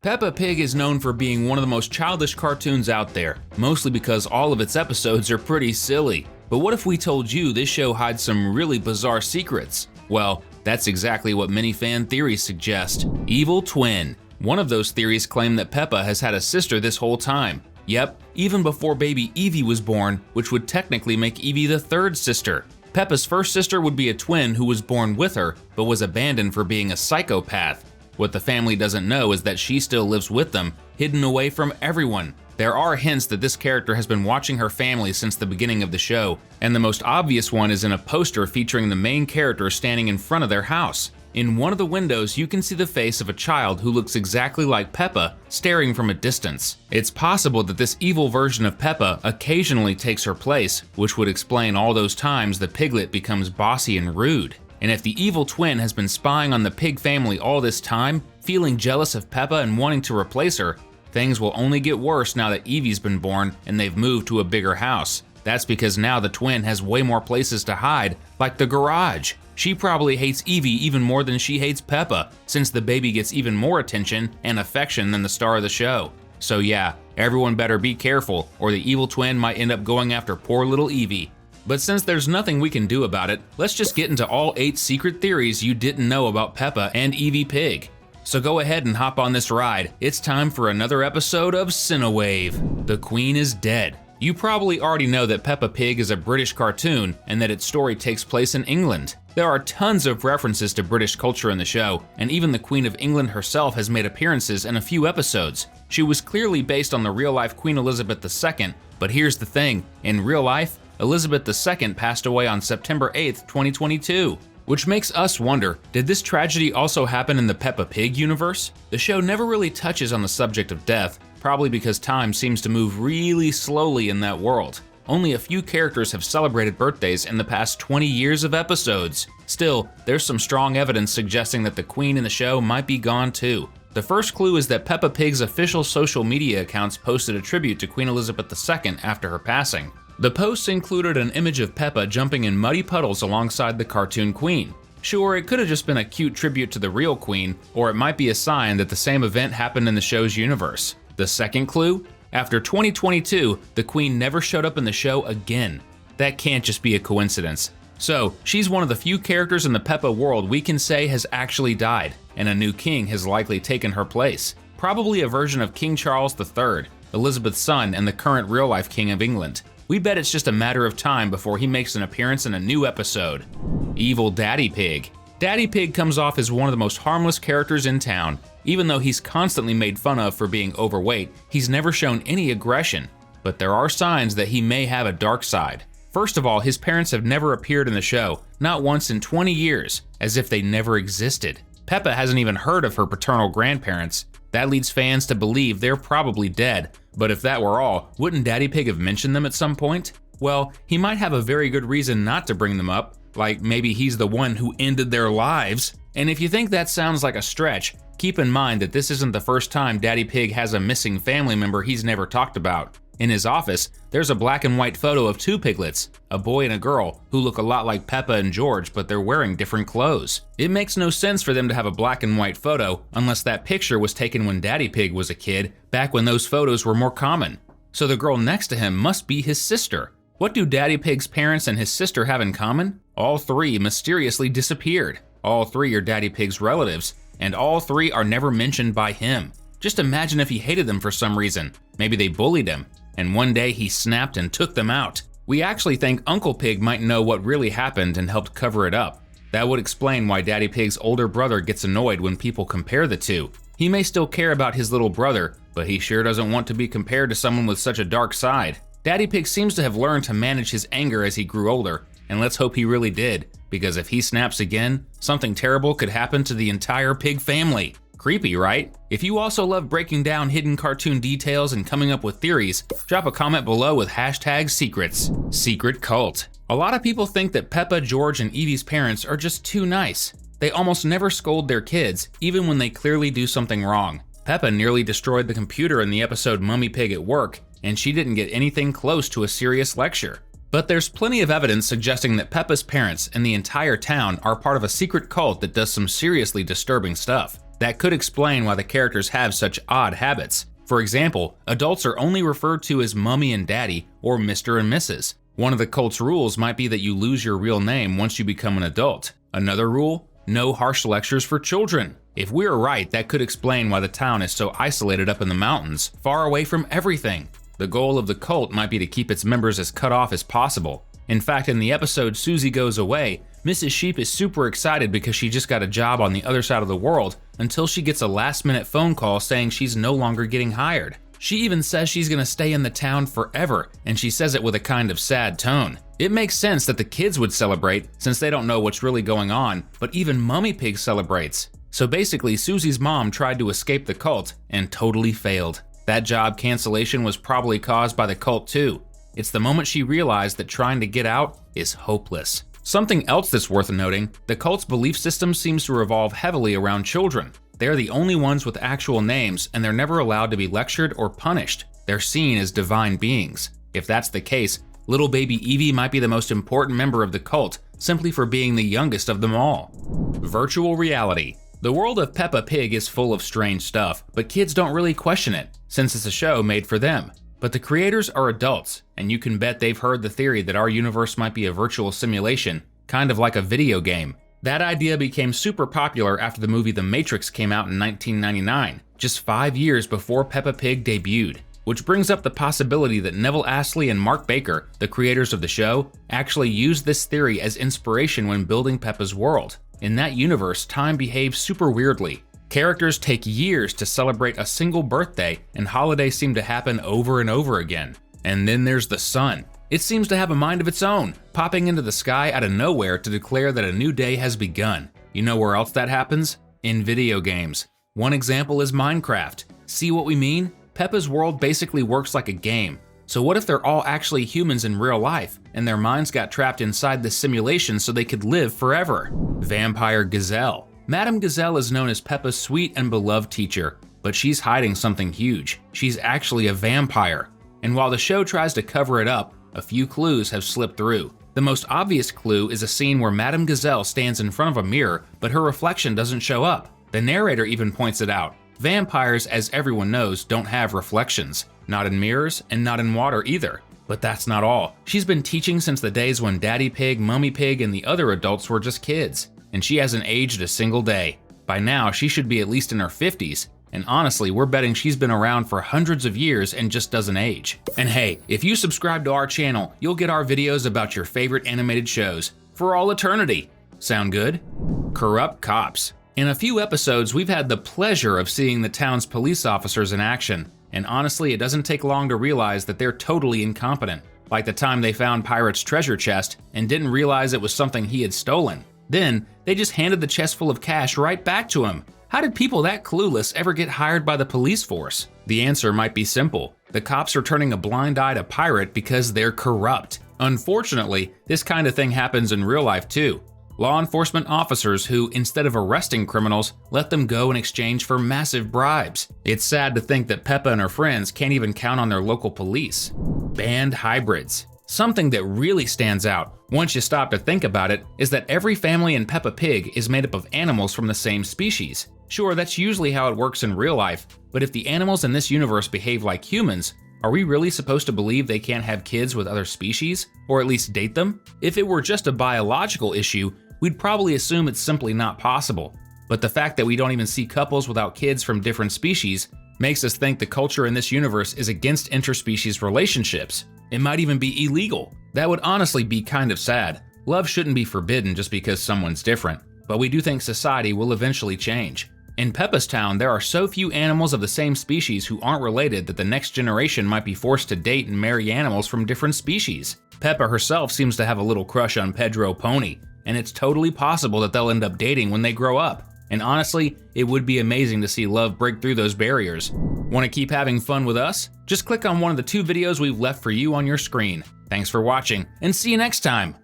Peppa Pig is known for being one of the most childish cartoons out there, mostly because all of its episodes are pretty silly. But what if we told you this show hides some really bizarre secrets? Well, that's exactly what many fan theories suggest. Evil twin. One of those theories claim that Peppa has had a sister this whole time. Yep, even before baby Evie was born, which would technically make Evie the third sister. Peppa's first sister would be a twin who was born with her, but was abandoned for being a psychopath. What the family doesn't know is that she still lives with them, hidden away from everyone. There are hints that this character has been watching her family since the beginning of the show, and the most obvious one is in a poster featuring the main character standing in front of their house. In one of the windows, you can see the face of a child who looks exactly like Peppa, staring from a distance. It's possible that this evil version of Peppa occasionally takes her place, which would explain all those times the piglet becomes bossy and rude. And if the evil twin has been spying on the pig family all this time, feeling jealous of Peppa and wanting to replace her, things will only get worse now that Evie's been born and they've moved to a bigger house. That's because now the twin has way more places to hide, like the garage. She probably hates Evie even more than she hates Peppa, since the baby gets even more attention and affection than the star of the show. So yeah, everyone better be careful, or the evil twin might end up going after poor little Evie. But since there's nothing we can do about it, let's just get into all 8 secret theories you didn't know about Peppa and Evie Pig. So go ahead and hop on this ride. It's time for another episode of Cinewave. The Queen is dead. You probably already know that Peppa Pig is a British cartoon and that its story takes place in England. There are tons of references to British culture in the show, and even the Queen of England herself has made appearances in a few episodes. She was clearly based on the real-life Queen Elizabeth II, but here's the thing, in real life, Elizabeth II passed away on September 8th, 2022. Which makes us wonder, did this tragedy also happen in the Peppa Pig universe? The show never really touches on the subject of death, probably because time seems to move really slowly in that world. Only a few characters have celebrated birthdays in the past 20 years of episodes. Still, there's some strong evidence suggesting that the Queen in the show might be gone too. The first clue is that Peppa Pig's official social media accounts posted a tribute to Queen Elizabeth II after her passing. The posts included an image of Peppa jumping in muddy puddles alongside the cartoon queen. Sure, it could have just been a cute tribute to the real queen, or it might be a sign that the same event happened in the show's universe. The second clue? After 2022, the queen never showed up in the show again. That can't just be a coincidence. So, she's one of the few characters in the Peppa world we can say has actually died, and a new king has likely taken her place. Probably a version of King Charles III, Elizabeth's son and the current real-life king of England. We bet it's just a matter of time before he makes an appearance in a new episode. Evil Daddy Pig. Daddy Pig comes off as one of the most harmless characters in town. Even though he's constantly made fun of for being overweight, he's never shown any aggression. But there are signs that he may have a dark side. First of all, his parents have never appeared in the show, not once in 20 years, as if they never existed. Peppa hasn't even heard of her paternal grandparents. That leads fans to believe they're probably dead. But if that were all, wouldn't Daddy Pig have mentioned them at some point? Well, he might have a very good reason not to bring them up, like maybe he's the one who ended their lives. And if you think that sounds like a stretch, keep in mind that this isn't the first time Daddy Pig has a missing family member he's never talked about. In his office, there's a black and white photo of 2 piglets, a boy and a girl, who look a lot like Peppa and George, but they're wearing different clothes. It makes no sense for them to have a black and white photo unless that picture was taken when Daddy Pig was a kid, back when those photos were more common. So the girl next to him must be his sister. What do Daddy Pig's parents and his sister have in common? All 3 mysteriously disappeared. All 3 are Daddy Pig's relatives, and all 3 are never mentioned by him. Just imagine if he hated them for some reason. Maybe they bullied him, and one day he snapped and took them out. We actually think Uncle Pig might know what really happened and helped cover it up. That would explain why Daddy Pig's older brother gets annoyed when people compare the two. He may still care about his little brother, but he sure doesn't want to be compared to someone with such a dark side. Daddy Pig seems to have learned to manage his anger as he grew older, and let's hope he really did, because if he snaps again, something terrible could happen to the entire pig family. Creepy, right? If you also love breaking down hidden cartoon details and coming up with theories, drop a comment below with #secrets. Secret cult. A lot of people think that Peppa, George, and Evie's parents are just too nice. They almost never scold their kids, even when they clearly do something wrong. Peppa nearly destroyed the computer in the episode Mummy Pig at Work, and she didn't get anything close to a serious lecture. But there's plenty of evidence suggesting that Peppa's parents and the entire town are part of a secret cult that does some seriously disturbing stuff. That could explain why the characters have such odd habits. For example, adults are only referred to as Mummy and Daddy or Mr. and Mrs. One of the cult's rules might be that you lose your real name once you become an adult. Another rule? No harsh lectures for children. If we're right, that could explain why the town is so isolated up in the mountains, far away from everything. The goal of the cult might be to keep its members as cut off as possible. In fact, in the episode Susie Goes Away, Mrs. Sheep is super excited because she just got a job on the other side of the world until she gets a last-minute phone call saying she's no longer getting hired. She even says she's gonna stay in the town forever, and she says it with a kind of sad tone. It makes sense that the kids would celebrate since they don't know what's really going on, but even Mummy Pig celebrates. So basically, Susie's mom tried to escape the cult and totally failed. That job cancellation was probably caused by the cult too. It's the moment she realized that trying to get out is hopeless. Something else that's worth noting, the cult's belief system seems to revolve heavily around children. They're the only ones with actual names, and they're never allowed to be lectured or punished. They're seen as divine beings. If that's the case, little baby Evie might be the most important member of the cult, simply for being the youngest of them all. Virtual reality. The world of Peppa Pig is full of strange stuff, but kids don't really question it, since it's a show made for them. But the creators are adults, and you can bet they've heard the theory that our universe might be a virtual simulation, kind of like a video game. That idea became super popular after the movie The Matrix came out in 1999, just 5 years before Peppa Pig debuted. Which brings up the possibility that Neville Astley and Mark Baker, the creators of the show, actually used this theory as inspiration when building Peppa's world. In that universe, time behaves super weirdly. Characters take years to celebrate a single birthday, and holidays seem to happen over and over again. And then there's the sun. It seems to have a mind of its own, popping into the sky out of nowhere to declare that a new day has begun. You know where else that happens? In video games. One example is Minecraft. See what we mean? Peppa's world basically works like a game. So what if they're all actually humans in real life, and their minds got trapped inside this simulation so they could live forever? Vampire Gazelle. Madame Gazelle is known as Peppa's sweet and beloved teacher, but she's hiding something huge. She's actually a vampire. And while the show tries to cover it up, a few clues have slipped through. The most obvious clue is a scene where Madame Gazelle stands in front of a mirror, but her reflection doesn't show up. The narrator even points it out. Vampires, as everyone knows, don't have reflections. Not in mirrors, and not in water either. But that's not all. She's been teaching since the days when Daddy Pig, Mummy Pig, and the other adults were just kids. And she hasn't aged a single day. By now, she should be at least in her 50s. And honestly, we're betting she's been around for hundreds of years and just doesn't age. And hey, if you subscribe to our channel, you'll get our videos about your favorite animated shows for all eternity. Sound good? Corrupt cops. In a few episodes, we've had the pleasure of seeing the town's police officers in action. And honestly, it doesn't take long to realize that they're totally incompetent. Like the time they found Pirate's treasure chest and didn't realize it was something he had stolen. Then, they just handed the chest full of cash right back to him. How did people that clueless ever get hired by the police force? The answer might be simple. The cops are turning a blind eye to Pirate because they're corrupt. Unfortunately, this kind of thing happens in real life too. Law enforcement officers who, instead of arresting criminals, let them go in exchange for massive bribes. It's sad to think that Peppa and her friends can't even count on their local police. Banned hybrids. Something that really stands out, once you stop to think about it, is that every family in Peppa Pig is made up of animals from the same species. Sure, that's usually how it works in real life, but if the animals in this universe behave like humans, are we really supposed to believe they can't have kids with other species? Or at least date them? If it were just a biological issue, we'd probably assume it's simply not possible. But the fact that we don't even see couples without kids from different species makes us think the culture in this universe is against interspecies relationships. It might even be illegal. That would honestly be kind of sad. Love shouldn't be forbidden just because someone's different. But we do think society will eventually change. In Peppa's town, there are so few animals of the same species who aren't related that the next generation might be forced to date and marry animals from different species. Peppa herself seems to have a little crush on Pedro Pony, and it's totally possible that they'll end up dating when they grow up. And honestly, it would be amazing to see love break through those barriers. Want to keep having fun with us? Just click on one of the 2 videos we've left for you on your screen. Thanks for watching, and see you next time!